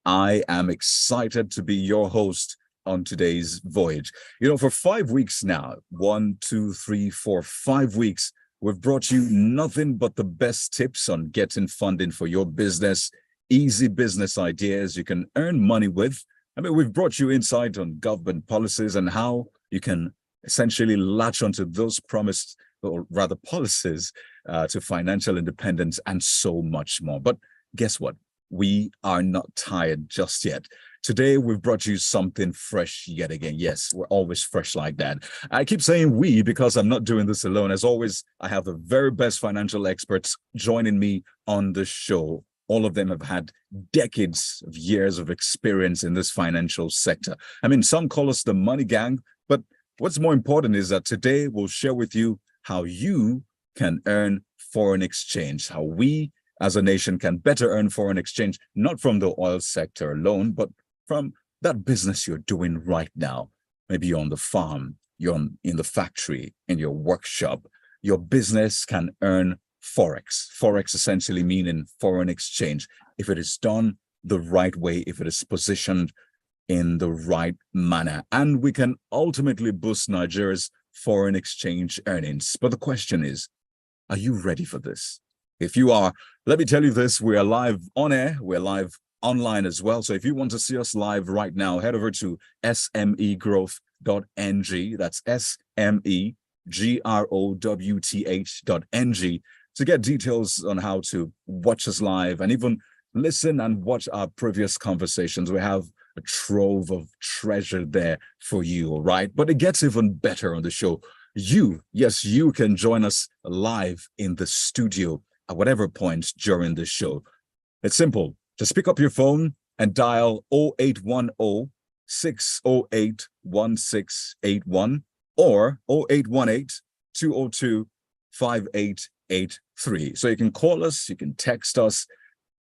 I am excited to be your host on today's voyage. For 5 weeks now, 5 weeks, we've brought you nothing but the best tips on getting funding for your business, easy business ideas you can earn money with. We've brought you insight on government policies and how you can essentially latch onto those promised, or rather policies, to financial independence and so much more. But guess what? We are not tired just yet. Today, we've brought you something fresh yet again. Yes, we're always fresh like that. I keep saying we because I'm not doing this alone. As always, I have the very best financial experts joining me on the show. All of them have had decades of years of experience in this financial sector. Some call us the money gang, but what's more important is that today we'll share with you how you can earn foreign exchange, how we as a nation can better earn foreign exchange, not from the oil sector alone, but from that business you're doing right now. Maybe you're on the farm, you're in the factory, in your workshop. Your business can earn Forex. Forex essentially meaning foreign exchange. If it is done the right way, if it is positioned in the right manner, and we can ultimately boost Nigeria's foreign exchange earnings. But the question is, are you ready for this? If you are, let me tell you this, we are live on air, we're live online as well. So if you want to see us live right now, head over to smegrowth.ng. That's smegrowth.ng to get details on how to watch us live and even listen and watch our previous conversations. We have a trove of treasure there for you, all right? But it gets even better on the show. You can join us live in the studio at whatever point during the show. It's simple. Just pick up your phone and dial 0810-608-1681 or 0818-202-5883. So you can call us, you can text us,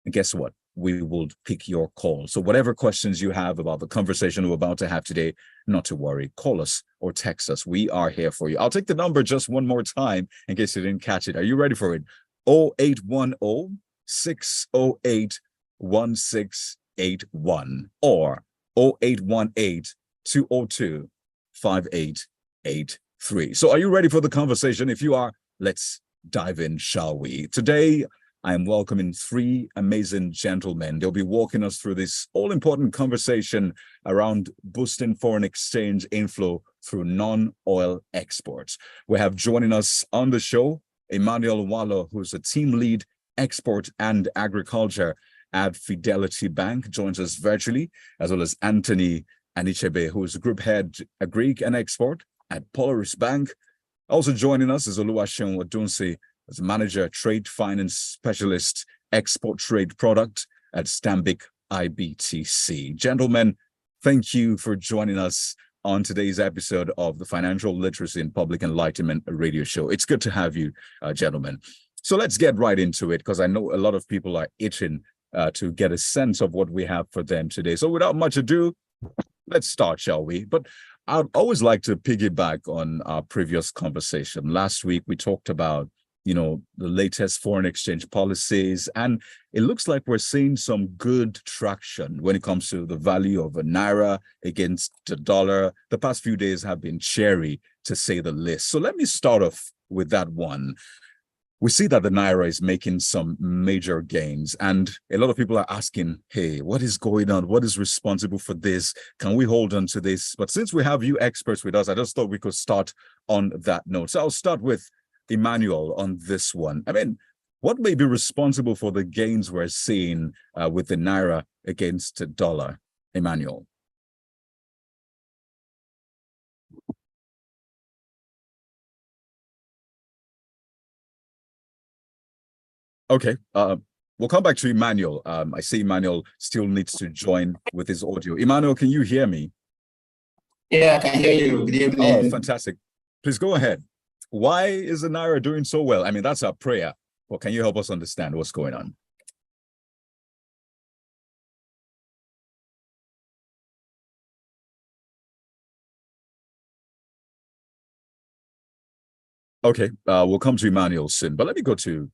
and guess what? We will pick your call. So whatever questions you have about the conversation we're about to have today, not to worry, call us or text us. We are here for you. I'll take the number just one more time in case you didn't catch it. Are you ready for it? 0810-608-1681 or 0818-202-5883. So are you ready for the conversation? If you are, let's dive in, shall we? Today, I am welcoming three amazing gentlemen. They'll be walking us through this all-important conversation around boosting foreign exchange inflow through non-oil exports. We have joining us on the show, Emmanuel Wallo, who's a team lead export and agriculture at Fidelity Bank, joins us virtually, as well as Anthony Anichebe, who is group head Agric and export at Polaris Bank. Also joining us is Oluwaseun Odunsi, as manager trade finance specialist export trade product at Stanbic IBTC. Gentlemen, thank you for joining us on today's episode of the Financial Literacy and Public Enlightenment radio show. It's good to have you, gentlemen. So let's get right into it, because I know a lot of people are itching to get a sense of what we have for them today. So without much ado, let's start, shall we? But I'd always like to piggyback on our previous conversation. Last week, we talked about the latest foreign exchange policies, and it looks like we're seeing some good traction when it comes to the value of a naira against the dollar. The past few days have been cherry, to say the least. So let me start off with that one. We see that the naira is making some major gains, and a lot of people are asking, hey, what is going on? What is responsible for this? Can we hold on to this? But since we have you experts with us, I just thought we could start on that note. So I'll start with Emmanuel on this one. What may be responsible for the gains we're seeing with the naira against the dollar, Emmanuel? Okay, we'll come back to Emmanuel. I see Emmanuel still needs to join with his audio. Emmanuel, can you hear me? Yeah, I can hear you. Good evening. Oh, fantastic. Please go ahead. Why is the naira doing so well? That's our prayer. But can you help us understand what's going on? Okay, we'll come to Emmanuel soon, but let me go to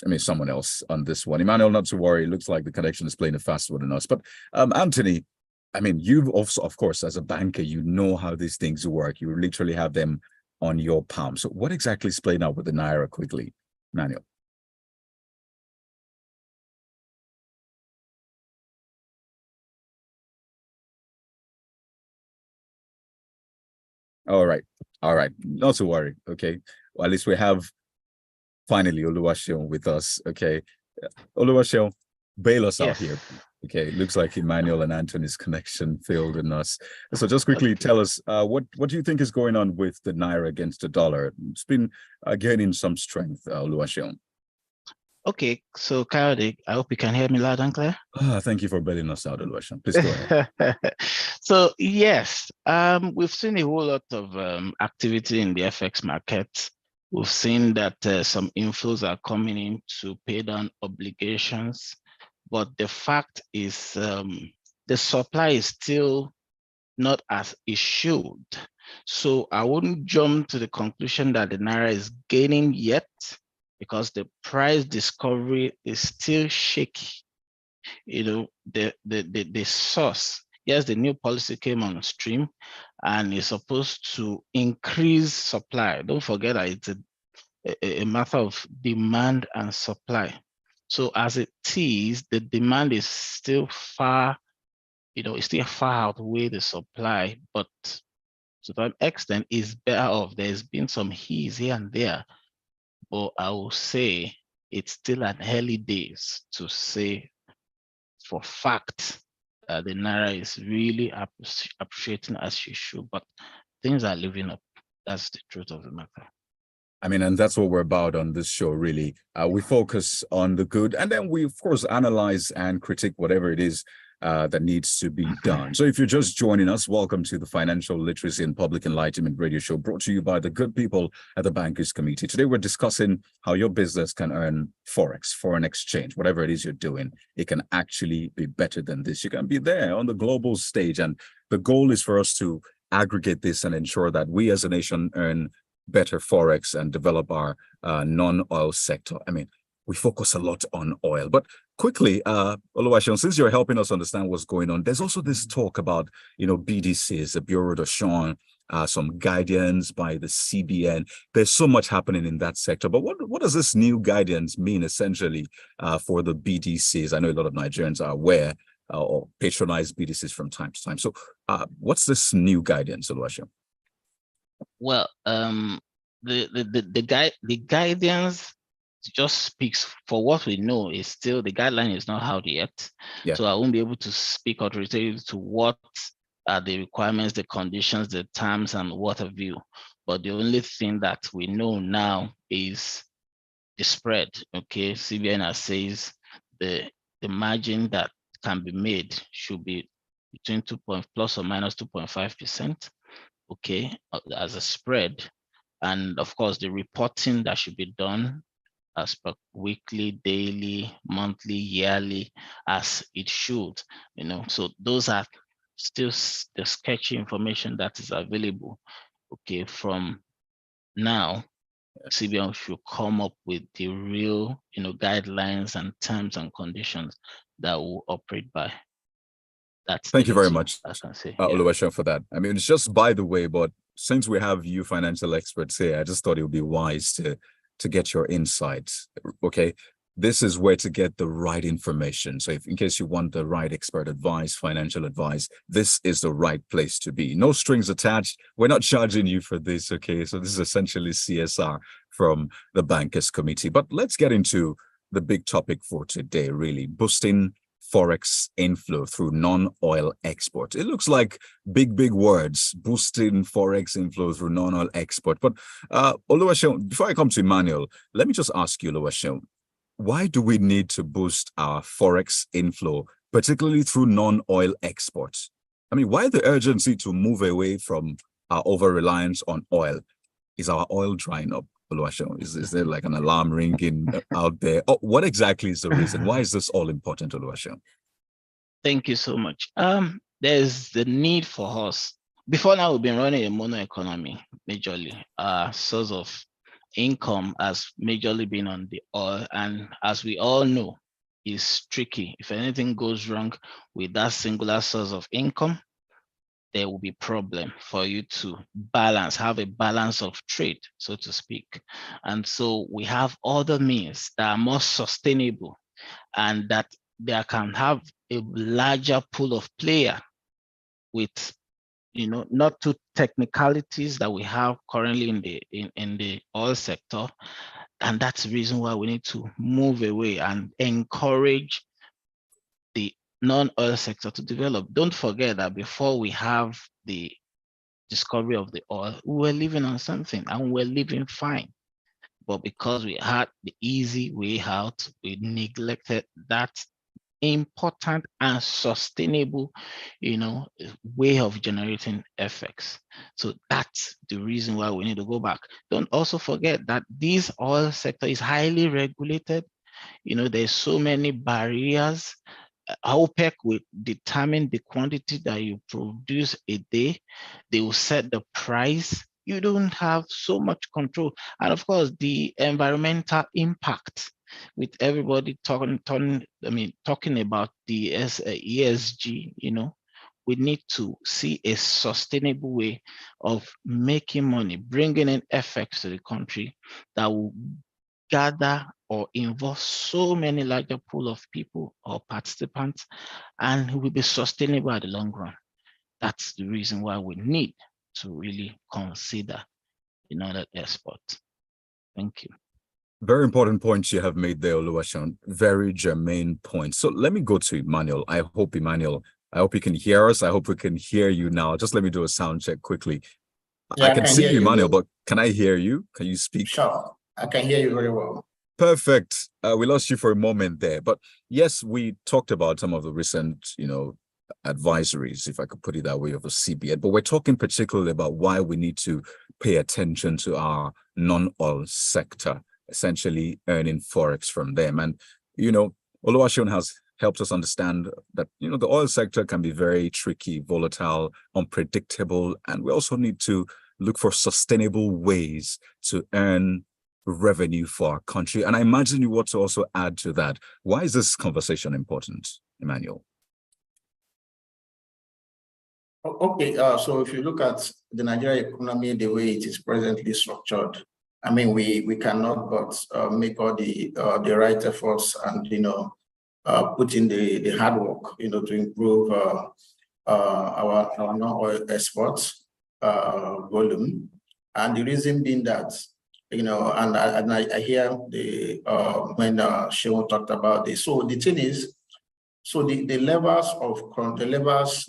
I mean, someone else on this one. Emmanuel, not to worry. It looks like the connection is playing a fast one on us. But Anthony, I mean, you've also, of course, as a banker, you know how these things work. You literally have them on your palm. So what exactly is playing out with the Naira quickly, Emmanuel? All right. All right. Not to worry. Okay. Well, at least we have finally Oluwaseun with us. Okay. Oluwaseun, bail us out here. Okay. Looks like Emmanuel and Anthony's connection failed in us. So just quickly tell us what do you think is going on with the Naira against the dollar? It's been gaining some strength, Oluwaseun. Okay, so Kayode, I hope you can hear me loud and clear. Thank you for bailing us out, Oluwaseun. Please go ahead. So yes, we've seen a whole lot of activity in the FX market. We've seen that some inflows are coming in to pay down obligations, but the fact is the supply is still not as it should. So I wouldn't jump to the conclusion that the Naira is gaining yet, because the price discovery is still shaky. You know, the source, yes, the new policy came on stream and is supposed to increase supply. Don't forget that it's a matter of demand and supply. So as it is, the demand is still far, it's still far outweigh the supply, but to that extent is better off. There's been some ease here and there, but I will say it's still at early days to say for fact the Naira is really appreciating as you should, but things are living up. That's the truth of the matter. I mean, and that's what we're about on this show, really. We focus on the good, and then we, of course, analyze and critique whatever it is that needs to be done. So if you're just joining us, welcome to the Financial Literacy and Public Enlightenment Radio Show, brought to you by the good people at the Bankers Committee. Today, we're discussing how your business can earn Forex, foreign exchange, whatever it is you're doing. It can actually be better than this. You can be there on the global stage. And the goal is for us to aggregate this and ensure that we as a nation earn better Forex and develop our non-oil sector. I mean, we focus a lot on oil, but quickly, Oluwaseun, since you're helping us understand what's going on, there's also this talk about, BDCs, the Bureau de Change, some guidance by the CBN. There's so much happening in that sector, but what does this new guidance mean essentially for the BDCs? I know a lot of Nigerians are aware or patronize BDCs from time to time. So what's this new guidance, Oluwaseun? Well, the guidance just speaks for what we know. Is still, the guideline is not out yet. Yeah. So I won't be able to speak authoritatively to what are the requirements, the conditions, the terms, and what have you. But the only thing that we know now is the spread. Okay, CBN says the margin that can be made should be between plus or minus 2.5%. Okay, as a spread, and of course the reporting that should be done as per weekly, daily, monthly, yearly, as it should. So those are still the sketchy information that is available. Okay, from now, CBN should come up with the real, guidelines and terms and conditions that will operate by. Thank you very much, Oluwaseun, for that. I mean, it's just by the way, but since we have you financial experts here, I just thought it would be wise to get your insights. Okay, this is where to get the right information. So if in case you want the right expert advice, financial advice, this is the right place to be. No strings attached. We're not charging you for this. Okay, so this is essentially CSR from the Bankers Committee. But let's get into the big topic for today, really boosting Forex inflow through non-oil export. It looks like big words, boosting Forex inflow through non-oil export. But Oluwaseun, before I come to Emmanuel, let me just ask you, Oluwaseun, why do we need to boost our Forex inflow, particularly through non-oil exports? I mean, why the urgency to move away from our over-reliance on oil? Is our oil drying up? Is there like an alarm ringing out there? Oh, what exactly is the reason? Why is this all important, Oluwaseun? Thank you so much. There's the need for us. Before now, we've been running a mono economy majorly. Source of income has majorly been on the oil, and as we all know, is tricky. If anything goes wrong with that singular source of income, there will be problem for you to have a balance of trade, so to speak. And so we have other means that are more sustainable and that they can have a larger pool of player with, not two technicalities that we have currently in the oil sector. And that's the reason why we need to move away and encourage the non-oil sector to develop. Don't forget that before we have the discovery of the oil, we were living on something and we're living fine. But because we had the easy way out, we neglected that important and sustainable, way of generating FX. So that's the reason why we need to go back. Don't also forget that this oil sector is highly regulated. There's so many barriers. OPEC will determine the quantity that you produce a day. They will set the price. You don't have so much control. And of course, the environmental impact, with everybody talking about the ESG, we need to see a sustainable way of making money, bringing in FX to the country that will gather or involve so many larger pool of people or participants, and will be sustainable at the long run. That's the reason why we need to really consider that export. Thank you. Very important points you have made there, Oluwaseun. Very germane points. So let me go to Emmanuel. I hope you can hear us. I hope we can hear you now. Just let me do a sound check quickly. Yeah, I can see you, Emmanuel, but can I hear you? Can you speak? Sure, I can hear you very well. Perfect. We lost you for a moment there, but yes, we talked about some of the recent, advisories, if I could put it that way, of the CBN, but we're talking particularly about why we need to pay attention to our non-oil sector, essentially earning forex from them. And, Oluwaseun has helped us understand that, the oil sector can be very tricky, volatile, unpredictable, and we also need to look for sustainable ways to earn revenue for our country. And I imagine you want to also add to that. Why is this conversation important, Emmanuel? Okay, so if you look at the Nigerian economy, the way it is presently structured, we cannot but make all the right efforts and put in the hard work to improve our non-oil exports volume. And the reason being that and I hear when Seun talked about this. So the thing is, the levers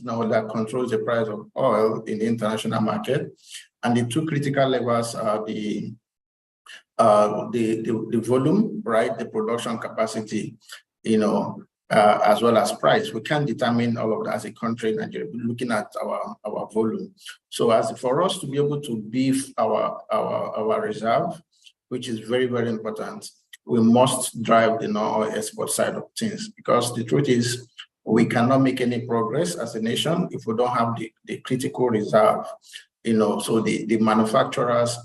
now that controls the price of oil in the international market, and the two critical levers are the volume, right, the production capacity, as well as price. We can't determine all of that as a country in Nigeria, looking at our volume. So for us to be able to beef our reserve, which is very, very important, we must drive the non-oil export side of things, because the truth is we cannot make any progress as a nation if we don't have the critical reserve. So the manufacturers,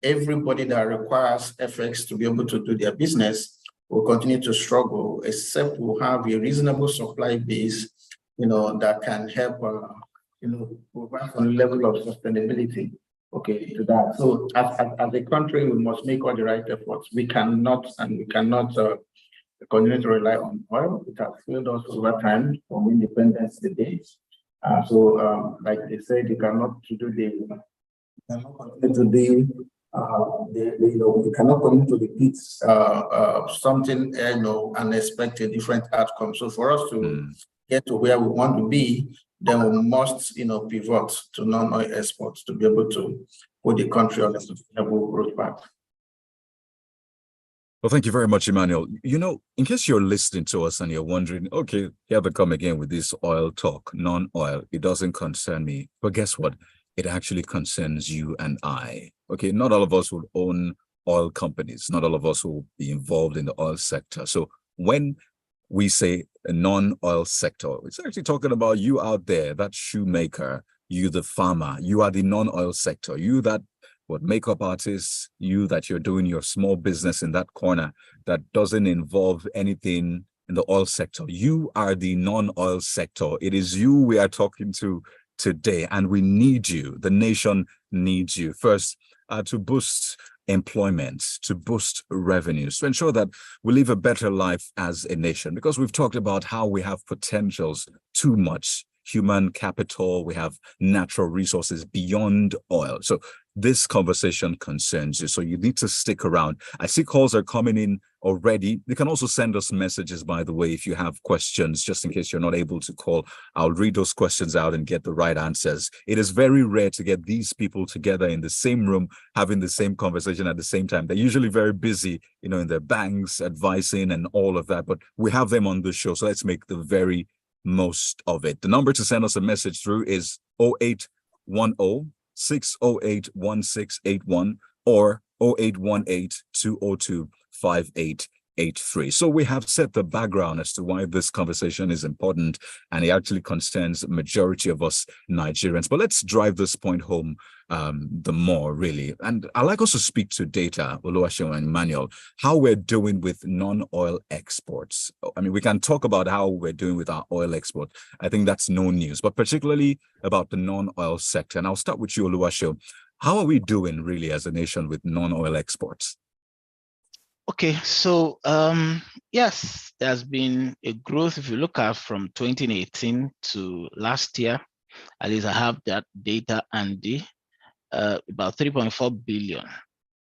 everybody that requires FX to be able to do their business will continue to struggle, except we'll have a reasonable supply base, that can help, provide some level of sustainability, to that. So as a country, we must make all the right efforts. We cannot continue to rely on oil. It has failed us over time from independence today. Like they said, you cannot continue to repeat something unexpected, different outcomes. So for us to get to where we want to be, then we must pivot to non-oil exports to be able to put the country on a sustainable growth path. Well, thank you very much, Emmanuel. In case you're listening to us and you're wondering, okay, here they come again with this oil talk, non-oil, it doesn't concern me. But guess what? It actually concerns you and I. Okay, not all of us will own oil companies. Not all of us will be involved in the oil sector. So when we say a non-oil sector, it's actually talking about you out there, that shoemaker, you the farmer, you are the non-oil sector, you that what makeup artists, you that you're doing your small business in that corner that doesn't involve anything in the oil sector. You are the non-oil sector. It is you we are talking to today, and we need you. The nation needs you. First, to boost employment, to boost revenues, to ensure that we live a better life as a nation, because we've talked about how we have potentials, too much human capital, we have natural resources beyond oil. So this conversation concerns you, so you need to stick around. I see calls are coming in already. You can also send us messages, by the way, if you have questions, just in case you're not able to call. I'll read those questions out and get the right answers. It is very rare to get these people together in the same room, having the same conversation at the same time. They're usually very busy, you know, in their banks, advising and all of that, but we have them on the show, so let's make the very most of it. The number to send us a message through is 0810 608 1681 or 0818 202 5883. So we have set the background as to why this conversation is important, and it actually concerns the majority of us Nigerians. But let's drive this point home the more, really. And I'd like us to speak to data, Oluwaseun and Emmanuel, how we're doing with non-oil exports. I mean, we can talk about how we're doing with our oil export. I think that's no news, but particularly about the non-oil sector. And I'll start with you, Oluwaseun. How are we doing really as a nation with non-oil exports? Okay, so yes, there's been a growth. If you look at from 2018 to last year, at least I have that data handy. About 3.4 billion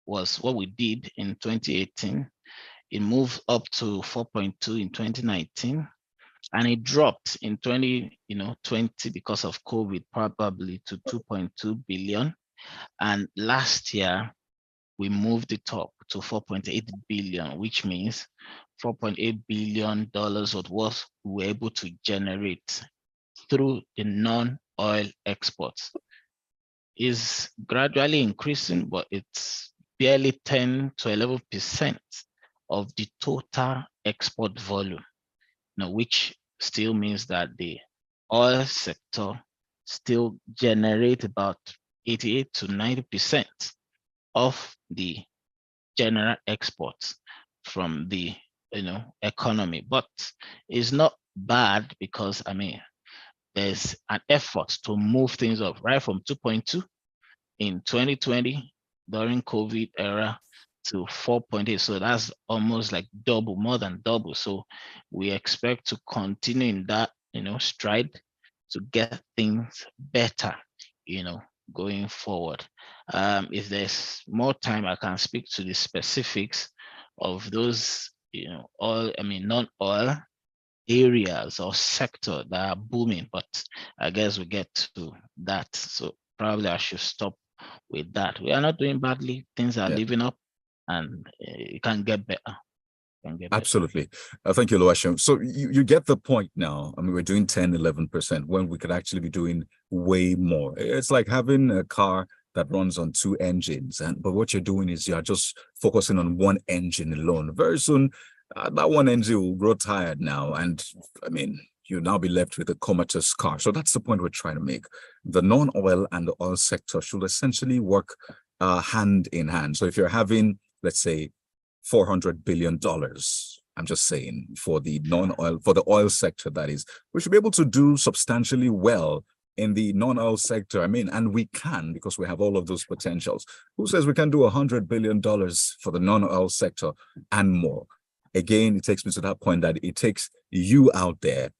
was what we did in 2018. It moved up to 4.2 in 2019, and it dropped in 2020 because of COVID, probably to 2.2 billion. And last year, we moved it up to 4.8 billion, which means $4.8 billion of what we were able to generate through the non-oil exports. Is gradually increasing, but it's barely 10 to 11% of the total export volume. Now, which still means that the oil sector still generates about 88 to 90% of the general exports from the economy. But it's not bad, because I mean, there's an effort to move things up right from 2.2 in 2020 during COVID era to 4.8. So that's almost like double, more than double. So we expect to continue in that, stride to get things better, going forward. If there's more time, I can speak to the specifics of those, non-oil areas or sector that are booming, but I guess we get to that. So probably I should stop with that. We are not doing badly. Things are living up, and it can get better. Absolutely. Thank you, Oluwaseun. So you get the point now. I mean, we're doing 10, 11% when we could actually be doing way more. It's like having a car that runs on two engines, but what you're doing is you're just focusing on one engine alone. Very soon, that one engine will grow tired now, and I mean, you'll now be left with a comatose car. So that's the point we're trying to make. The non-oil and the oil sector should essentially work hand in hand. So if you're having, let's say, $400 billion, I'm just saying, for the non-oil, for the oil sector, that is, we should be able to do substantially well in the non-oil sector. I mean, and we can, because we have all of those potentials. Who says we can do $100 billion for the non-oil sector and more? Again, it takes me to that point that it takes you out there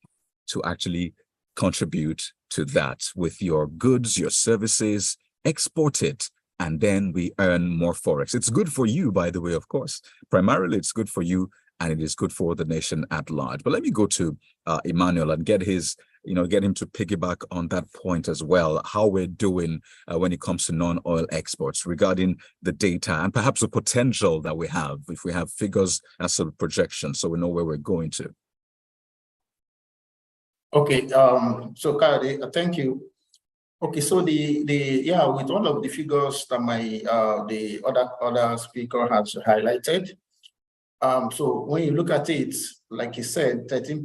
to actually contribute to that with your goods, your services, export it, and then we earn more Forex. It's good for you, by the way, of course. Primarily, it's good for you, and it is good for the nation at large. But let me go to Emmanuel and get his, get him to piggyback on that point as well, how we're doing when it comes to non-oil exports regarding the data and perhaps the potential that we have, if we have figures as a projection, so we know where we're going to. Okay, so Kade, thank you. Okay, so with all of the figures that the other speaker has highlighted, so when you look at it, like you said, 13%,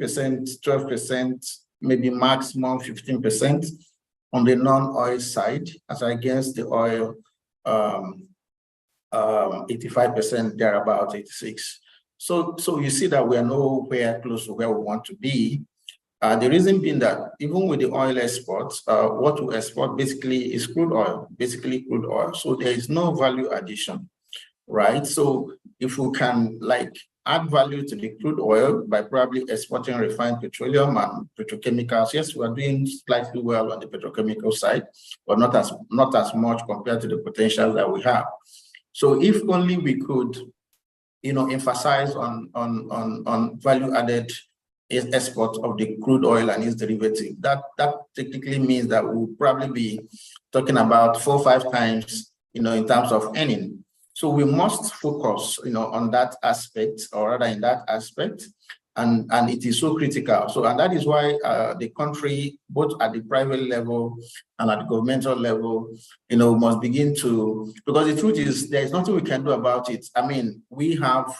12%, maybe maximum 15% on the non-oil side, as against the oil 85% thereabout, 86. So you see that we are nowhere close to where we want to be. The reason being that even with the oil exports, what we export basically is crude oil, So there is no value addition, right? So if we can add value to the crude oil by probably exporting refined petroleum and petrochemicals, yes, we are doing slightly well on the petrochemical side, but not as much compared to the potential that we have. So if only we could, emphasize on value-added export of the crude oil and its derivative, that technically means that we'll probably be talking about 4 or 5 times, in terms of earning. So we must focus, on that aspect, or rather in that aspect, and it is so critical. So, and that is why the country, both at the private level and at the governmental level, must begin to, because the truth is, there is nothing we can do about it. I mean, we have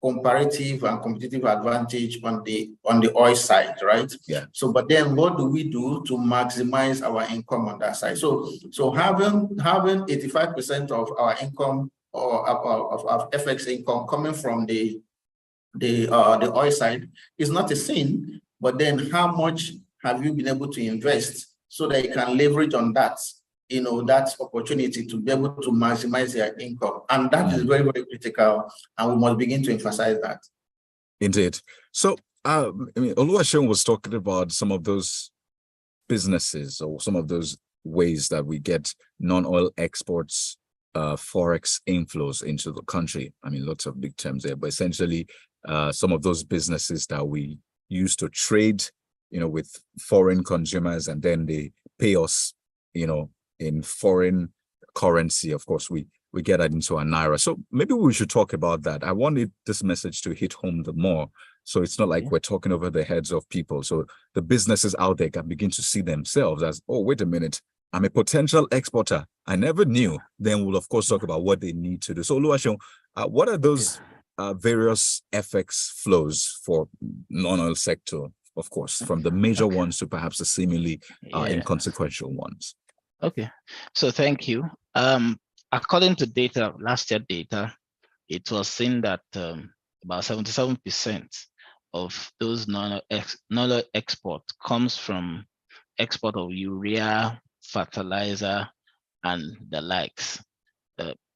comparative and competitive advantage on the oil side, right? Yeah. So, but then what do we do to maximize our income on that side? So having 85% of our income, or of FX income, coming from the oil side is not a sin, but then how much have you been able to invest so that you can leverage on that, that opportunity to be able to maximize their income? And that is very, very critical, and we must begin to emphasize that. Indeed. So, Oluwaseun was talking about some of those businesses, or some of those ways that we get non-oil exports, forex inflows into the country. I mean, lots of big terms there, but essentially some of those businesses that we use to trade, with foreign consumers, and then they pay us, in foreign currency. Of course, we get that into a naira. So maybe we should talk about that. I wanted this message to hit home the more, so it's not like we're talking over the heads of people. So the businesses out there can begin to see themselves as, oh, wait a minute, I'm a potential exporter. I never knew. Then we'll, of course, talk about what they need to do. So, Oluwaseun, what are those various FX flows for non-oil sector, of course, from the major ones to perhaps the seemingly inconsequential ones? Okay, so thank you. According to data, last year data, it was seen that about 77% of those non-oil export comes from export of urea, fertilizer, and the likes.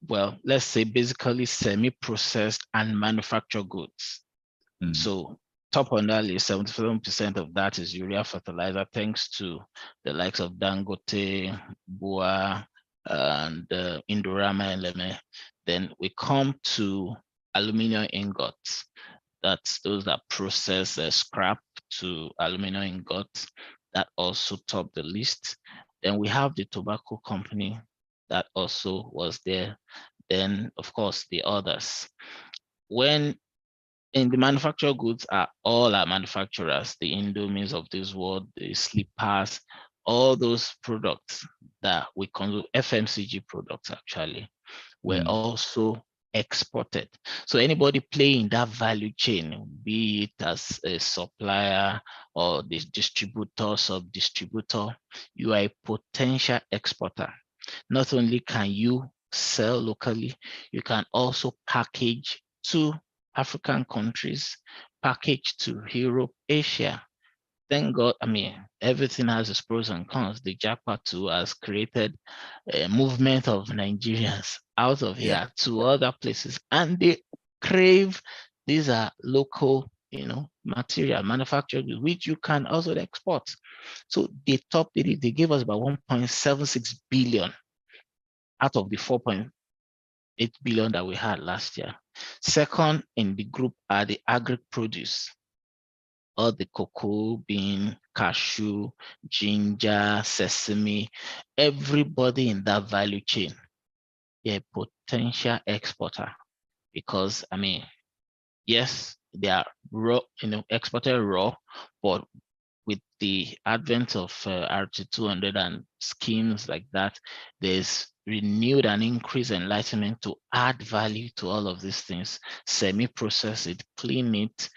Well, let's say basically semi-processed and manufactured goods. So top on that list, 77% of that is urea fertilizer, thanks to the likes of Dangote, Bua, and Indorama and Leme. Then we come to aluminum ingots. That's those that process scrap to aluminum ingots. That also top the list. Then we have the tobacco company that also was there. Then, of course, the others. When in the manufactured goods are all our manufacturers, the Indomies of this world, the slippers, all those products that we consume, FMCG products actually, were also exported. So anybody playing that value chain, be it as a supplier or the distributor, sub-distributor, you are a potential exporter. Not only can you sell locally, you can also package to African countries, package to Europe, Asia. Thank God, I mean, everything has its pros and cons. The jackpot too has created a movement of Nigerians out of here to other places, and they crave, these are local, material manufactured, which you can also export. So they topped it, they gave us about 1.76 billion out of the 4.8 billion that we had last year. Second in the group are the agri-produce, all the cocoa, bean, cashew, ginger, sesame, everybody in that value chain, they're a potential exporter, because I mean, yes, they are raw, exported raw, but with the advent of RT200 and schemes like that, there's renewed and increased enlightenment to add value to all of these things, semi-process it, clean it,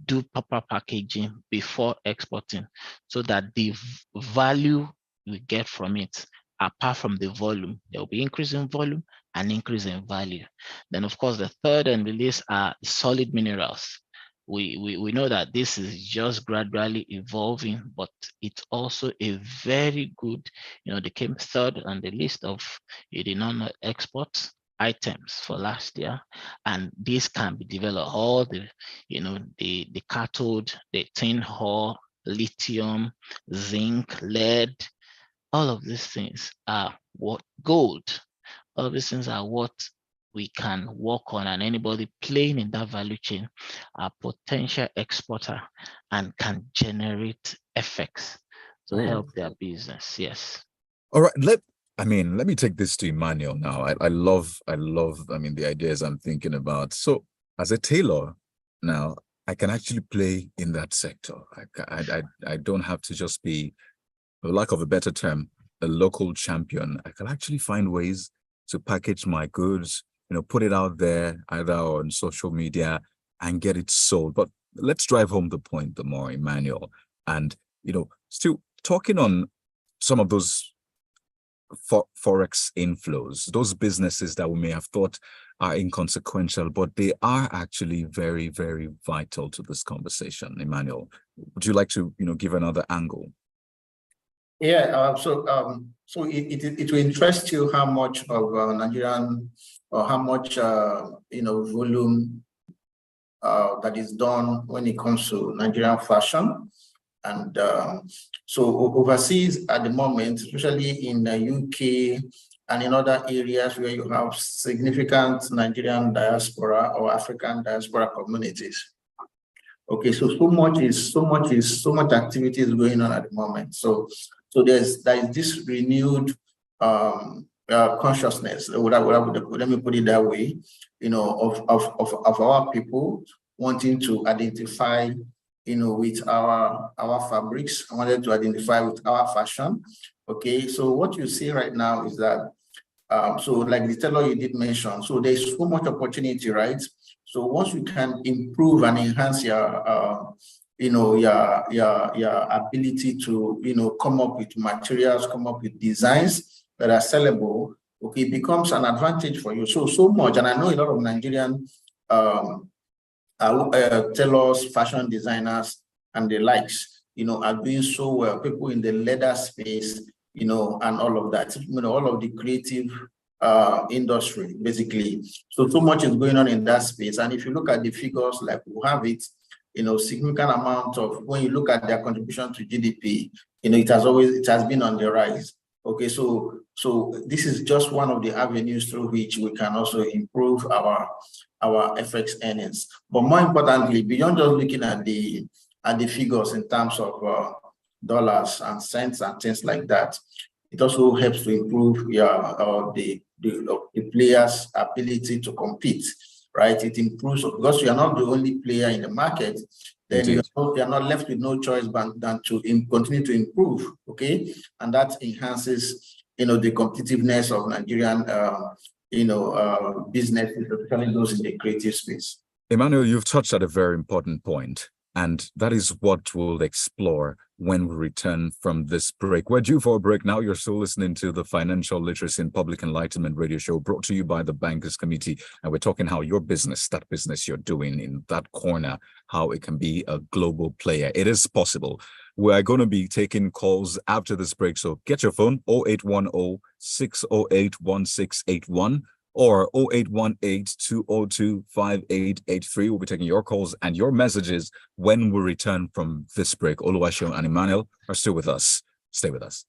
do proper packaging before exporting, so that the value we get from it apart from the volume, there will be increase in volume and increase in value. Then, of course, the third and the list are solid minerals. We know that this is just gradually evolving, but it's also a very good, they came third on the list of the non-export items for last year, and this can be developed. All the, the cathode, the tin ore, lithium, zinc, lead, all of these things are what gold. All of these things are what we can work on, and anybody playing in that value chain are potential exporter and can generate effects to help their business. Yes. All right. Let me take this to Emmanuel now. I love, the ideas I'm thinking about. So as a tailor now, I can actually play in that sector. I don't have to just be, for lack of a better term, a local champion. I can actually find ways to package my goods, put it out there either on social media and get it sold. But let's drive home the point the more, Emmanuel. And, still talking on some of those Forex inflows, those businesses that we may have thought are inconsequential, but they are actually very, very vital to this conversation. Emmanuel, would you like to, give another angle? Yeah, so it will interest you how much of Nigerian, or how much volume that is done when it comes to Nigerian fashion. And so overseas at the moment, especially in the UK and in other areas where you have significant Nigerian diaspora or African diaspora communities. Okay, so much activity is going on at the moment. So there is this renewed consciousness. Let me put it that way. Of our people wanting to identify, with our fabrics. I wanted to identify with our fashion. Okay, so what you see right now is that. So like the tailor you did mention, so there's so much opportunity, right? So once you can improve and enhance your, your ability to, come up with materials, come up with designs that are sellable, okay, it becomes an advantage for you. So much, and I know a lot of Nigerian tailors, fashion designers, and the likes, are doing so well. People in the leather space, and all of that, all of the creative industry, basically. So much is going on in that space. And if you look at the figures, like we have it, significant amount of, when you look at their contribution to GDP, it has been on the rise. Okay, so this is just one of the avenues through which we can also improve our FX earnings. But more importantly, beyond just looking at the figures in terms of dollars and cents and things like that, it also helps to improve the players' ability to compete, right? It improves, because you are not the only player in the market, then you are not left with no choice than to continue to improve, okay? And that enhances, the competitiveness of Nigerian, businesses, especially those in the creative space. Emmanuel, you've touched at a very important point, and that is what we'll explore when we return from this break. We're due for a break now. You're still listening to the Financial Literacy and Public Enlightenment radio show, brought to you by the Bankers Committee. And we're talking how your business, that business you're doing in that corner, how it can be a global player. It is possible. We're going to be taking calls after this break. So get your phone, 0810 608 1681. or 0818-202-5883. We'll be taking your calls and your messages when we return from this break. Oluwaseun and Emmanuel are still with us. Stay with us.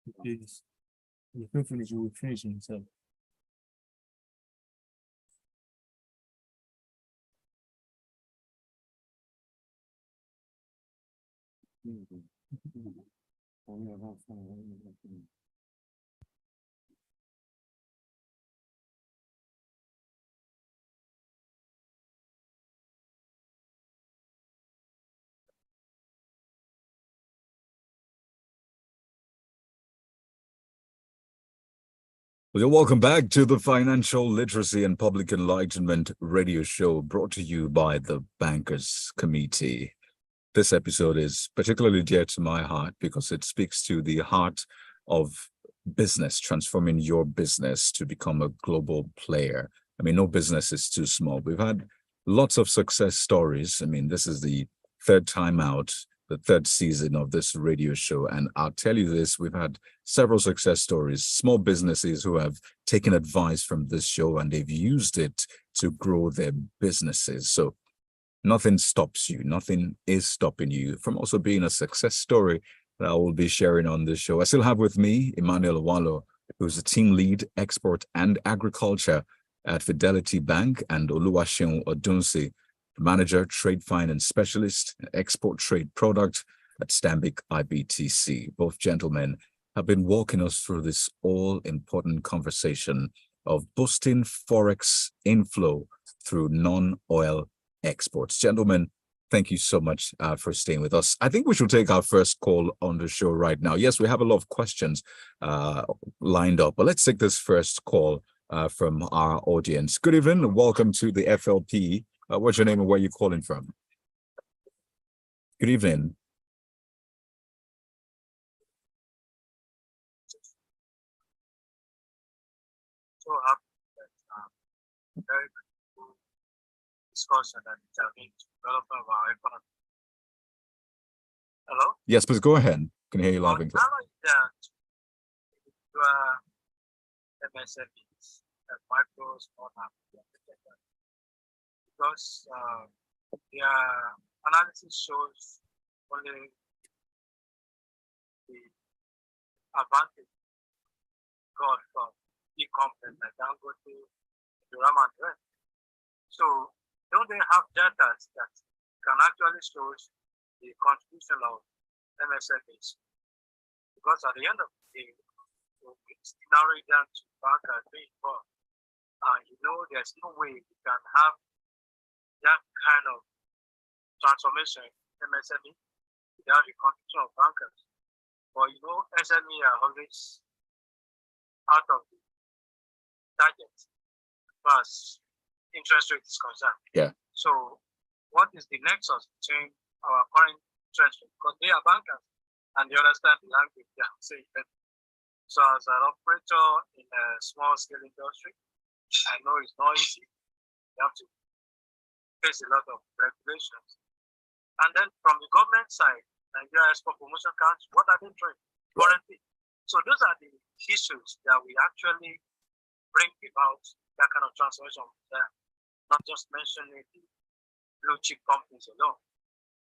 If we finish, we will finish himself. Well, you're welcome back to the Financial Literacy and Public Enlightenment radio show brought to you by the Bankers Committee. This episode is particularly dear to my heart because it speaks to the heart of business, transforming your business to become a global player. I mean, no business is too small. We've had lots of success stories. I mean, this is the third time out, the third season of this radio show. And I'll tell you this, we've had several success stories, small businesses who have taken advice from this show and they've used it to grow their businesses. So nothing stops you. Nothing is stopping you from also being a success story that I will be sharing on this show. I still have with me Emmanuel Owalo, who's the team lead, export and agriculture at Fidelity Bank, and Oluwaseun Odunsi, manager, trade finance specialist, export trade product at Stanbic IBTC. Both gentlemen have been walking us through this all-important conversation of boosting Forex inflow through non-oil exports. Gentlemen, thank you so much for staying with us. I think we should take our first call on the show right now. Yes, we have a lot of questions lined up, but let's take this first call from our audience. Good evening, welcome to the FLP. What's your name and where are you calling from? Good evening. So very good discussion and development of our economy. Hello? Yes, please go ahead. Can hear you loud and clear. How is that MSMEs and micros or because their analysis shows only the advantage got from big companies like Dangote, Durham, and Rent. So don't they have data that can actually show the contribution of MSMEs? Because at the end of the day, it's narrowed down to bankers being involved. There's no way you can have that kind of transformation in MSME without the contribution of bankers. But SME are always out of the target as far as interest rate is concerned. Yeah. So what is the nexus between our current interest rate? Because they are bankers and they understand the language they are saying. So as an operator in a small scale industry, I know it's not easy. You have to face a lot of regulations. And then from the government side, Nigeria Export Promotion Council, what are they doing currently? So those are the issues that we actually bring about that kind of transformation there. Not just mentioning the blue chip companies alone.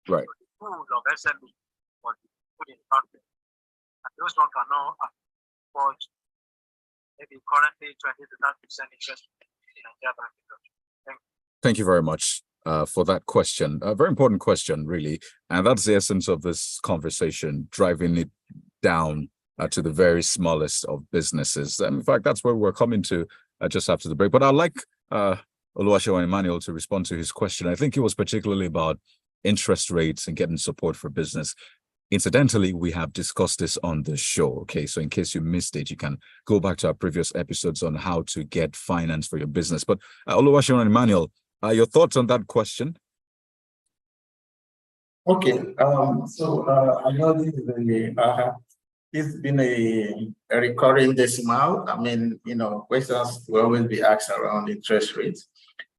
Right. So the pool of SME was put in market. And those one cannot afford maybe currently 20 to 30% interest in Nigeria banking industry. Thank you very much for that question. A very important question, really. And that's the essence of this conversation, driving it down to the very smallest of businesses. And in fact, that's where we're coming to just after the break. But I'd like Oluwaseun and Emmanuel to respond to his question. I think it was particularly about interest rates and getting support for business. Incidentally, we have discussed this on the show. Okay, so in case you missed it, you can go back to our previous episodes on how to get finance for your business. But Oluwaseun and Emmanuel, your thoughts on that question? Okay, I know this has been a recurring decimal. I mean, questions will always be asked around interest rates.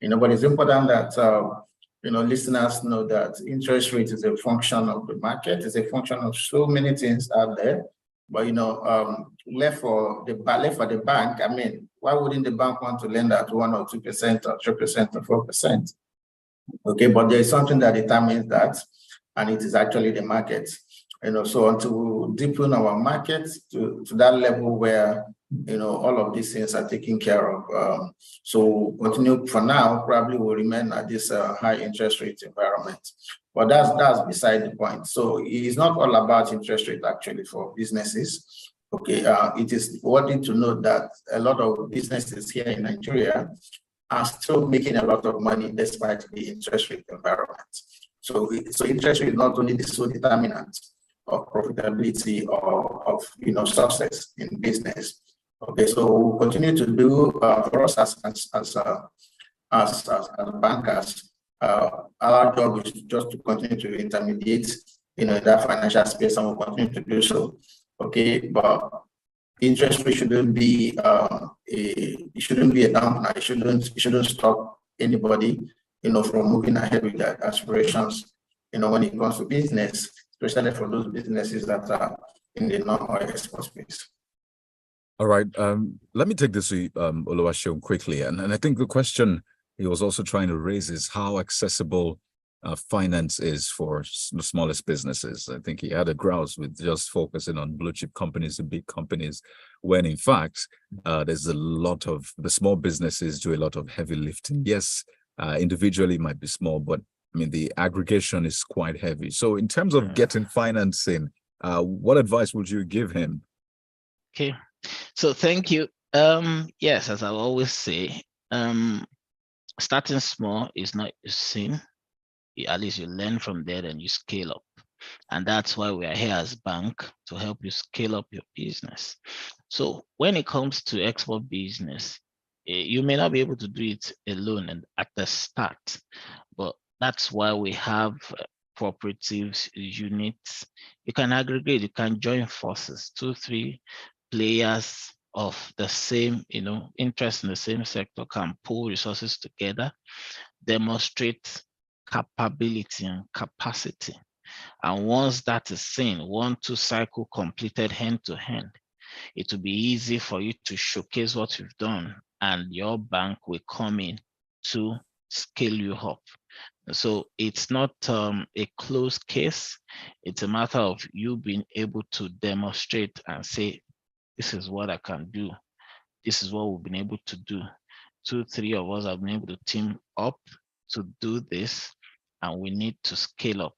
But it's important that listeners know that interest rate is a function of the market. It's a function of so many things out there. But left for the bank, I mean, why wouldn't the bank want to lend at 1 or 2% or 3% or 4%? Okay, but there is something that determines that, and it is actually the market. So until we deepen our markets to that level where, all of these things are taken care of. So continue for now, probably will remain at this high interest rate environment. But that's beside the point. So it's not all about interest rate actually for businesses. Okay, it is worthy to note that a lot of businesses here in Nigeria are still making a lot of money despite the interest rate environment. So interest rate is not only the sole determinant of profitability or of success in business. Okay, so we'll continue to do for us as bankers. Our job is just to continue to intermediate, that financial space, and we'll continue to do so. Okay, but interest rate shouldn't be it shouldn't be a dampener. It shouldn't stop anybody, from moving ahead with their aspirations, when it comes to business, especially for those businesses that are in the non-oil export space. All right. Let me take this to Oluwaseun quickly. And I think the question he was also trying to raise is how accessible finance is for the smallest businesses. I think he had a grouse with just focusing on blue chip companies and big companies, when in fact, there's a lot of the small businesses do a lot of heavy lifting. Yes, individually it might be small, but I mean, the aggregation is quite heavy. So in terms of getting financing, what advice would you give him? Okay. So thank you. Yes, as I always say, starting small is not a sin. At least you learn from there and you scale up. And that's why we are here as bank, to help you scale up your business. So when it comes to export business, you may not be able to do it alone and at the start, but that's why we have cooperatives, units. You can aggregate, you can join forces, 2-3 players of the same, interest in the same sector can pull resources together, demonstrate capability and capacity. And once that is seen, 1-2 cycle completed hand to hand, it will be easy for you to showcase what you've done, and your bank will come in to scale you up. So it's not a closed case. It's a matter of you being able to demonstrate and say, this is what I can do. This is what we've been able to do. 2-3 of us have been able to team up to do this, and we need to scale up.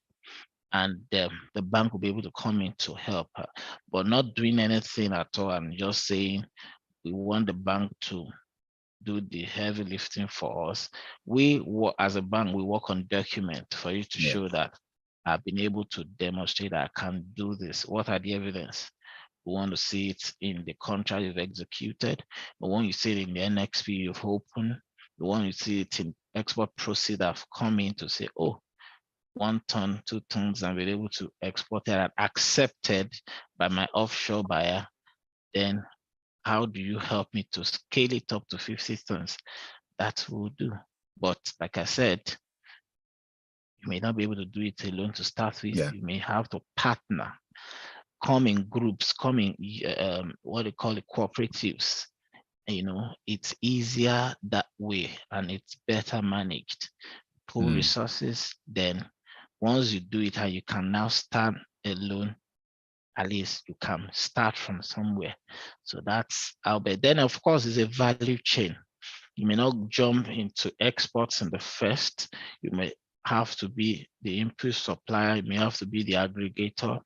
And the bank will be able to come in to help her, but not doing anything at all and just saying we want the bank to do the heavy lifting for us. We work as a bank, we work on document for you to show that I've been able to demonstrate that I can do this. What are the evidence? We want to see it in the contract you've executed. We want you to see it in the NXP you've opened. We want you to see it in export proceeds that have come in to say, oh, 1 ton, 2 tons, and be able to export it and accepted by my offshore buyer. Then how do you help me to scale it up to 50 tons? That will do. But like I said, you may not be able to do it alone to start with. You may have to partner, come in groups, come in what they call it, cooperatives. It's easier that way and it's better managed. Pool resources, then once you do it and you can now stand alone, at least you can start from somewhere. So that's our bet. Then of course is a value chain. You may not jump into exports in the first. You may have to be the input supplier. You may have to be the aggregator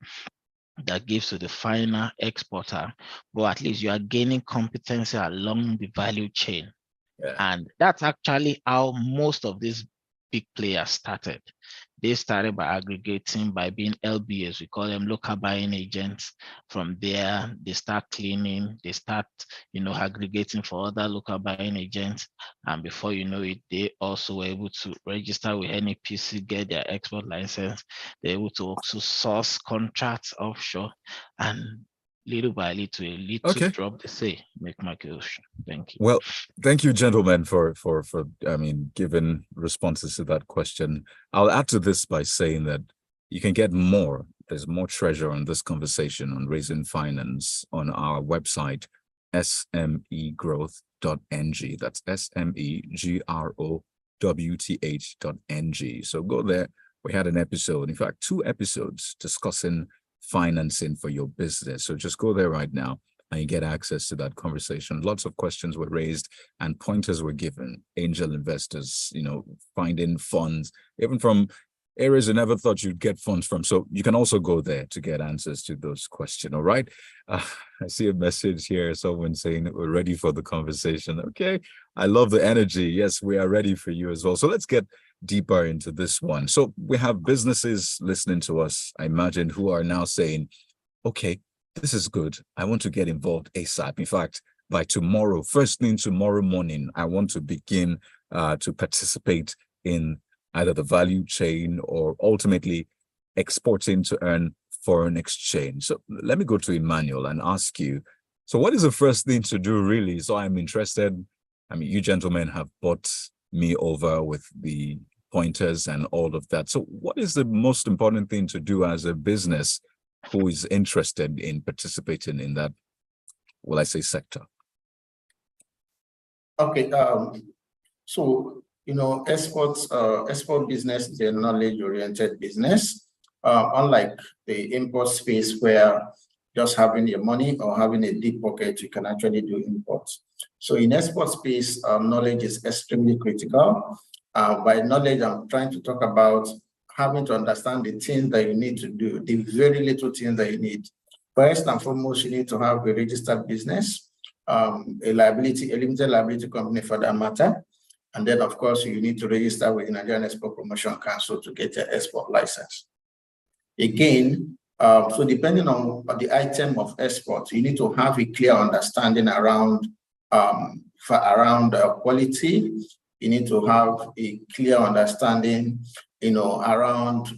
that gives to the final exporter, but at least you are gaining competency along the value chain. And that's actually how most of these big players started. They started by aggregating, by being LBAs, we call them local buying agents. From there, they start cleaning, they start, aggregating for other local buying agents. And before you know it, they also were able to register with NEPC, get their export license. They're able to also source contracts offshore, and little by little, a little drop, they say, make market ocean. Thank you. Well, thank you, gentlemen, for giving responses to that question. I'll add to this by saying that you can get more. There's more treasure on this conversation on raising finance on our website, smegrowth.ng. That's SMEGROWTH.ng. So go there. We had an episode, in fact, 2 episodes discussing financing for your business. So just go there right now and you get access to that conversation. Lots of questions were raised and pointers were given. Angel investors, finding funds, even from areas you never thought you'd get funds from. So you can also go there to get answers to those questions. All right. I see a message here. Someone saying we're ready for the conversation. Okay. I love the energy. Yes, we are ready for you as well. So let's get deeper into this one. So we have businesses listening to us, I imagine, who are now saying, okay, this is good. I want to get involved ASAP. In fact, by tomorrow, first thing tomorrow morning, I want to begin to participate in either the value chain or ultimately exporting to earn foreign exchange. So let me go to Emmanuel and ask you, so what is the first thing to do really? So I'm interested. I mean, you gentlemen have bought me over with the pointers and all of that. So what is the most important thing to do as a business who is interested in participating in that, will I say, sector? Okay, so export business is a knowledge-oriented business, unlike the import space where just having your money or having a deep pocket, you can actually do imports. So in export space, knowledge is extremely critical. By knowledge, I'm trying to talk about having to understand the things that you need to do, the very little things that you need. First and foremost, you need to have a registered business, a limited liability company for that matter. And then, of course, you need to register with the Nigerian Export Promotion Council to get your export license. Again, so depending on the item of export, you need to have a clear understanding around quality. You need to have a clear understanding, around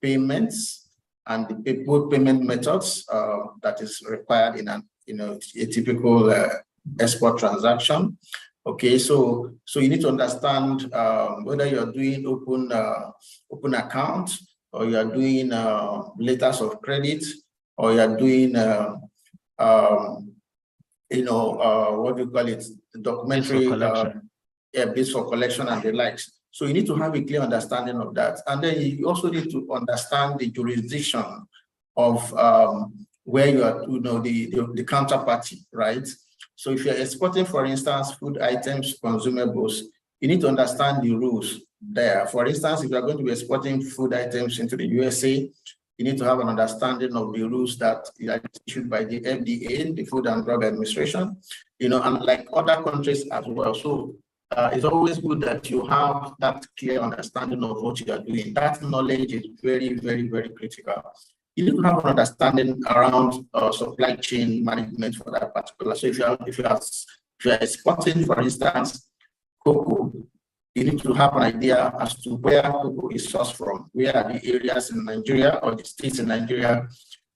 payments and the both payment methods that is required in a typical export transaction. Okay, so you need to understand whether you're doing open account, or you're doing letters of credit, or you're doing what do you call it, documentary bids for collection and the likes. So you need to have a clear understanding of that, and then you also need to understand the jurisdiction of where you are, the counterparty, right? So if you're exporting, for instance, food items, consumables, you need to understand the rules there. For instance, if you're going to be exporting food items into the USA, you need to have an understanding of the rules that are issued by the FDA, the Food and Drug Administration, and like other countries as well. So it's always good that you have that clear understanding of what you are doing. That knowledge is very, very, very critical. You need to have an understanding around supply chain management for that particular. So if you're exporting, for instance, cocoa, you need to have an idea as to where cocoa is sourced from. Where are the areas in Nigeria or the states in Nigeria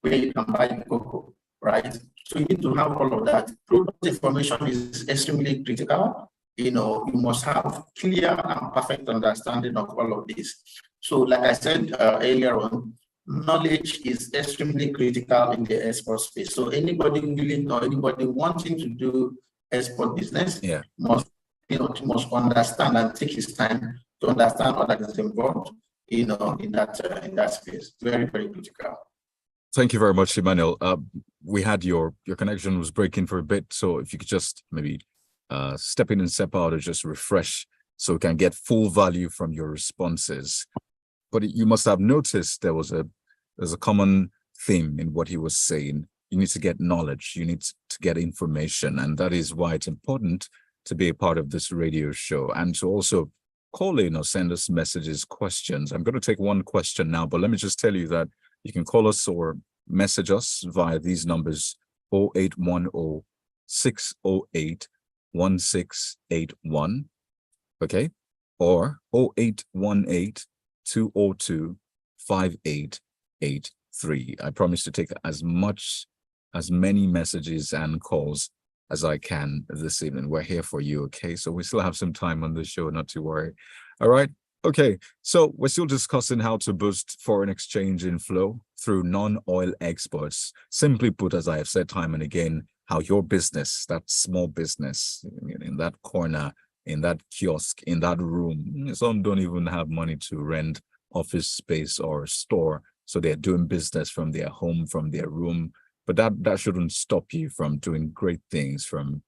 where you can buy the cocoa, right? So you need to have all of that. Product information is extremely critical. You must have clear and perfect understanding of all of this. So like I said earlier on, knowledge is extremely critical in the export space. So anybody willing or anybody wanting to do export business must understand and take his time to understand what is involved, in that space. Very, very critical. Thank you very much, Emmanuel. We had your connection was breaking for a bit, so if you could just maybe step in and step out or just refresh so we can get full value from your responses. But you must have noticed there's a common theme in what he was saying. You need to get knowledge, you need to get information, and that is why it's important to be a part of this radio show and to also call in or send us messages, questions. I'm going to take one question now, but let me just tell you that you can call us or message us via these numbers: 0810 608 1681, okay, or 0818 202 5883. I promise to take as many messages and calls as I can this evening. We're here for you, okay? So we still have some time on the show, not to worry. All right, okay. So we're still discussing how to boost foreign exchange inflow through non-oil exports. Simply put, as I have said time and again, how your business, that small business in that corner, in that kiosk, in that room, some don't even have money to rent office space or store So they're doing business from their home, from their room. But that shouldn't stop you from doing great things, from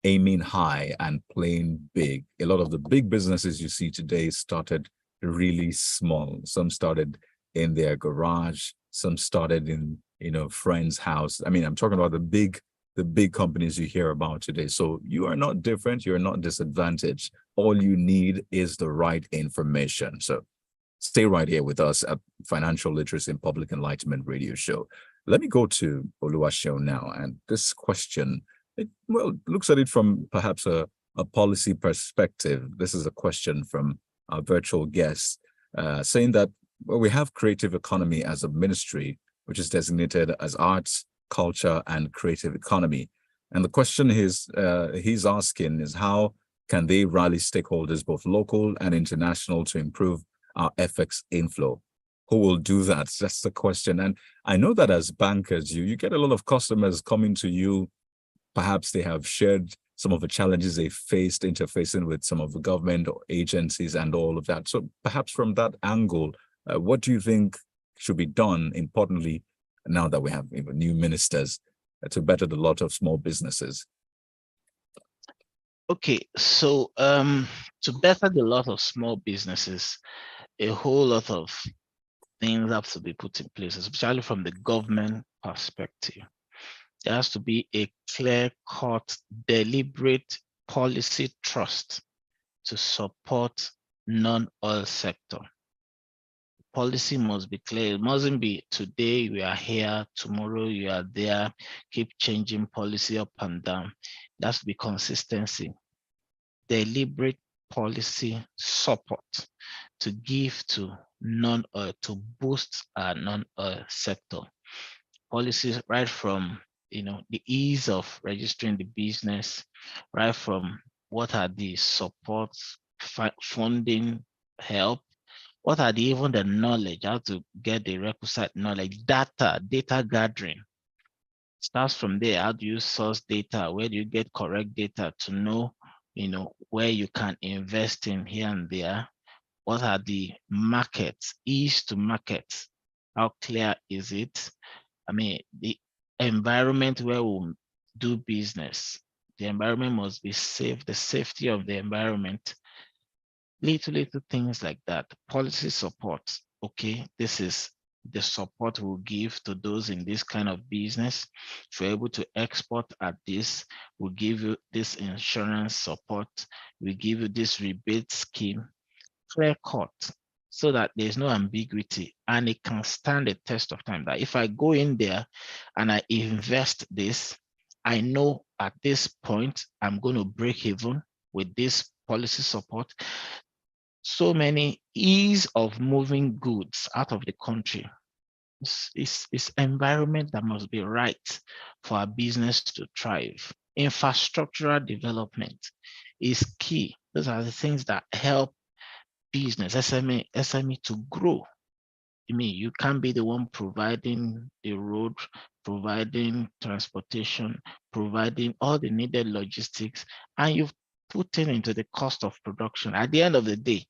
aiming high and playing big. A lot of the big businesses you see today started really small. Some started in their garage, some started in, friend's house. I mean, I'm talking about the big companies you hear about today. So you are not different, you're not disadvantaged. All you need is the right information. So stay right here with us at Financial Literacy and Public Enlightenment Radio Show. Let me go to Oluwaseun now. And this question, looks at it from perhaps a policy perspective. This is a question from our virtual guest, saying that we have creative economy as a ministry, which is designated as arts, culture, and creative economy. And the question he's asking is, how can they rally stakeholders, both local and international, to improve our FX inflow? Who will do that? That's the question. And I know that as bankers, you get a lot of customers coming to you. Perhaps they have shared some of the challenges they faced interfacing with some of the government or agencies and all of that. So perhaps from that angle, what do you think should be done, importantly, now that we have new ministers, to better the lot of small businesses? Okay, so to better the lot of small businesses, a whole lot of things have to be put in place, especially from the government perspective. There has to be a clear-cut, deliberate policy trust to support non-oil sector. Policy must be clear. It mustn't be today we are here, tomorrow you are there, keep changing policy up and down. There has to be consistency, deliberate policy support to give to non-oil, to boost our non-oil sector. Policies right from the ease of registering the business, right from what are the supports, funding, help, what are even the knowledge, how to get the requisite knowledge, data gathering. Starts from there. How do you source data? Where do you get correct data to know, where you can invest in here and there? What are the markets, ease to markets? How clear is it? I mean, the environment where we do business, the environment must be safe, the safety of the environment, little things like that. Policy support, okay, this is the support we'll give to those in this kind of business. If you're able to export at this, we'll give you this insurance support, we give you this rebate scheme, clear cut, so that there's no ambiguity and it can stand the test of time. That if I go in there and I invest this, I know at this point I'm going to break even with this policy support. So many ease of moving goods out of the country. It's environment that must be right for our business to thrive. Infrastructural development is key. Those are the things that help business, SME to grow. I mean, you can't be the one providing the road, providing transportation, providing all the needed logistics, and you've put it into the cost of production. At the end of the day,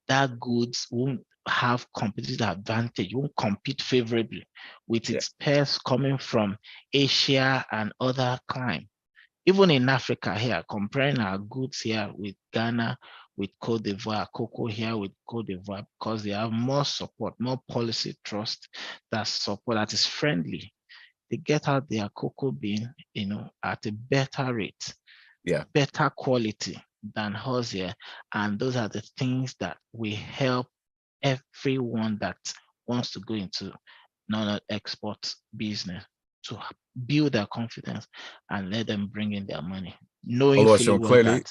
that goods won't have competitive advantage, won't compete favorably with its peers coming from Asia and other climes. Even in Africa here, comparing our goods here with Ghana, with Cote d'Ivoire, cocoa here with Cote d'Ivoire, because they have more support, more policy trust, that support that is friendly. They get out their cocoa bean, at a better rate, better quality than us here. And those are the things that will help everyone that wants to go into non-export business to build their confidence and let them bring in their money, knowing fully well clearly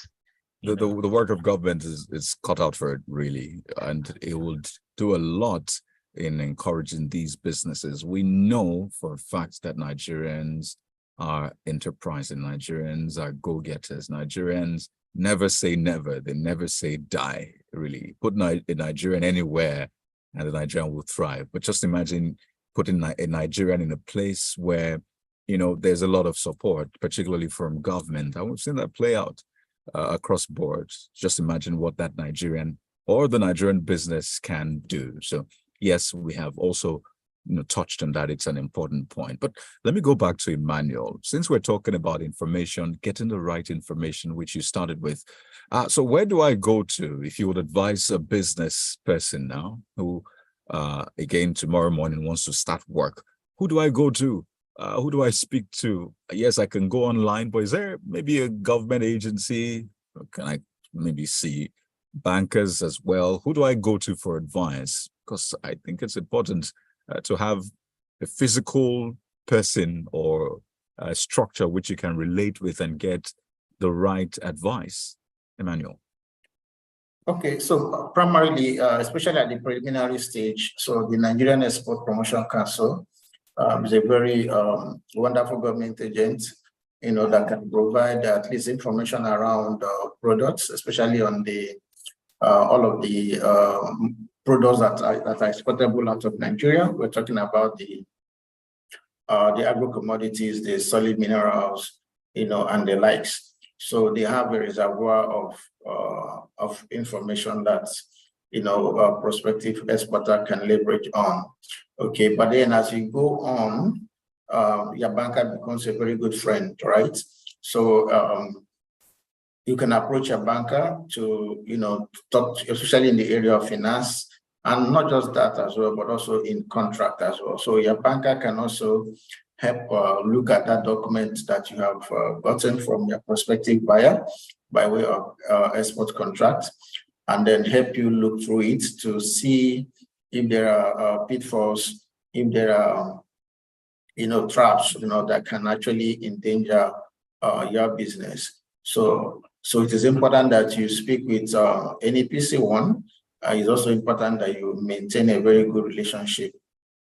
that the work of government is cut out for it, really, and it would do a lot in encouraging these businesses. We know for a fact that Nigerians are enterprising, Nigerians are go-getters, Nigerians never say never, they never say die, really. Put a Nigerian anywhere and the Nigerian will thrive. But just imagine putting a Nigerian in a place where, there's a lot of support, particularly from government. And we've seen that play out across boards. Just imagine what that Nigerian or the Nigerian business can do. So yes, we have also touched on that. It's an important point. But let me go back to Emmanuel. Since we're talking about information, getting the right information, which you started with. So where do I go to if you would advise a business person now who, again, tomorrow morning wants to start work? Who do I go to? Who do I speak to? Yes, I can go online, but is there maybe a government agency? Can I maybe see bankers as well? Who do I go to for advice? Because I think it's important to have a physical person or a structure which you can relate with and get the right advice. Emmanuel. Okay, so primarily, especially at the preliminary stage, so the Nigerian Export Promotion Council is a very wonderful government agent, that can provide at least information around products, especially on the all of the products that are exportable out of Nigeria. We're talking about the agro-commodities, the solid minerals, and the likes. So they have a reservoir of information that a prospective exporter can leverage on. Okay, but then as you go on, your banker becomes a very good friend, right? So you can approach a banker to talk, especially in the area of finance, and not just that as well, but also in contract as well. So your banker can also help look at that document that you have gotten from your prospective buyer by way of export contract, and then help you look through it to see if there are pitfalls, if there are traps that can actually endanger your business. So it is important that you speak with any PC1. It's also important that you maintain a very good relationship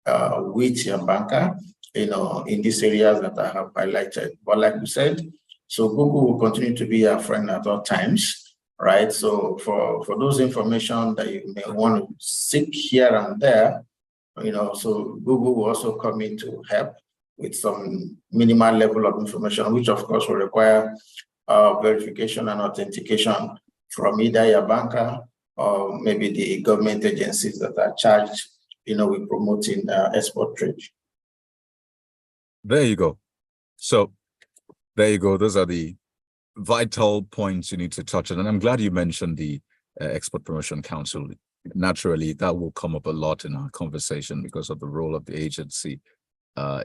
with your banker, in these areas that I have highlighted. But like we said, so Google will continue to be your friend at all times, right? So for those information that you may want to seek here and there, so Google will also come in to help with some minimal level of information, which of course will require verification and authentication from either your banker or maybe the government agencies that are charged, with promoting export trade. There you go. So there you go. Those are the vital points you need to touch on. And I'm glad you mentioned the Export Promotion Council. Naturally, that will come up a lot in our conversation because of the role of the agency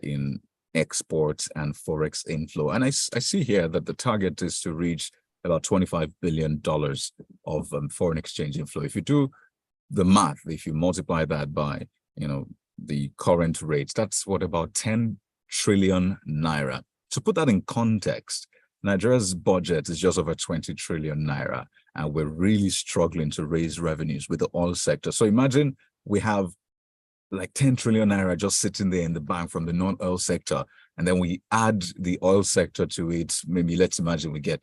in exports and forex inflow. And I see here that the target is to reach about $25 billion of foreign exchange inflow. If you do the math, if you multiply that by, the current rates, that's what, about 10 trillion naira. To put that in context, Nigeria's budget is just over 20 trillion naira, and we're really struggling to raise revenues with the oil sector. So imagine we have like 10 trillion naira just sitting there in the bank from the non-oil sector, and then we add the oil sector to it. Maybe let's imagine we get,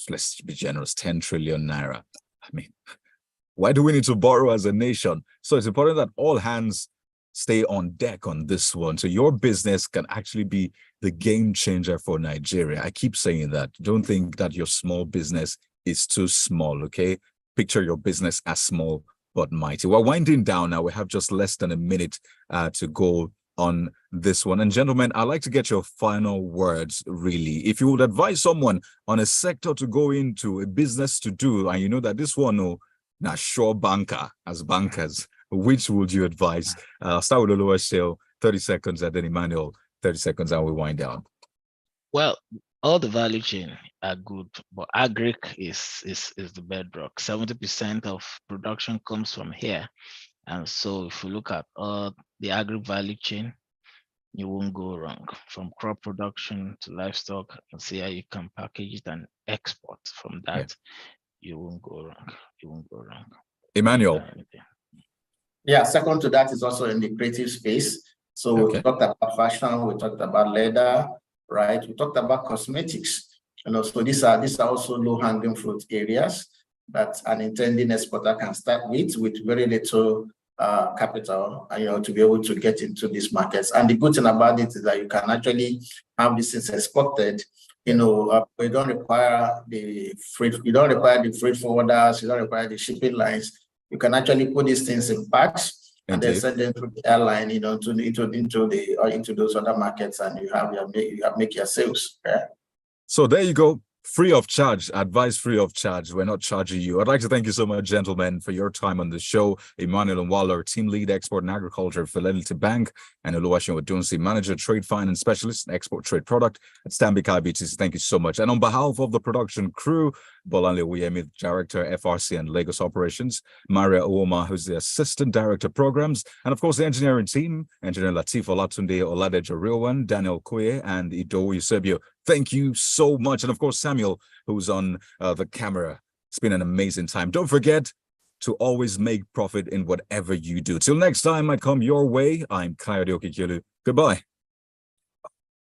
let's be generous, 10 trillion naira. I mean, why do we need to borrow as a nation? So it's important that all hands stay on deck on this one. So your business can actually be the game changer for Nigeria. I keep saying that. Don't think that your small business is too small, okay? Picture your business as small but mighty. We're winding down now. We have just less than a minute to go on this one. And gentlemen, I'd like to get your final words, really. If you would advise someone on a sector to go into, a business to do, and you know that this one, now sure banker as bankers, which would you advise? I'll start with Oluwaseun, 30 seconds, and then Emmanuel, 30 seconds, and we wind down. Well, all the value chain are good, but agric is the bedrock. 70% of production comes from here. And so if you look at the agri value chain, you won't go wrong. From crop production to livestock, and see how you can package it and export from that. You won't go wrong. You won't go wrong. Emmanuel. Yeah, second to that is also in the creative space. So we talked about fashion, we talked about leather, right? We talked about cosmetics. So these are also low-hanging fruit areas that an intending exporter can start with very little capital, to be able to get into these markets. And the good thing about it is that you can actually have this things exported. You don't require the freight, you don't require the freight forwarders, you don't require the shipping lines. You can actually put these things in packs, and then Indeed. send them through the airline, into those other markets, and you make your sales. Yeah. So there you go. Free of charge, advice free of charge. We're not charging you. I'd like to thank you so much, gentlemen, for your time on the show. Emmanuel Nwaller, Team Lead Export and Agriculture, Fidelity Bank, and Oluwaseun Odunsi, Manager, Trade Finance Specialist, Export Trade Product at Stanbic IBTC. Thank you so much. And on behalf of the production crew, Bolanle Uyemi, Director, FRC and Lagos Operations, Maria Uoma, who's the Assistant Director Programs, and of course the engineering team, Engineer Latif Olatunde Oladejo Rilwan, Daniel Koye, and Ido Eusebio. Thank you so much. And of course, Samuel, who's on the camera. It's been an amazing time. Don't forget to always make profit in whatever you do. Till next time I come your way, I'm Kayode Okikiolu. Goodbye.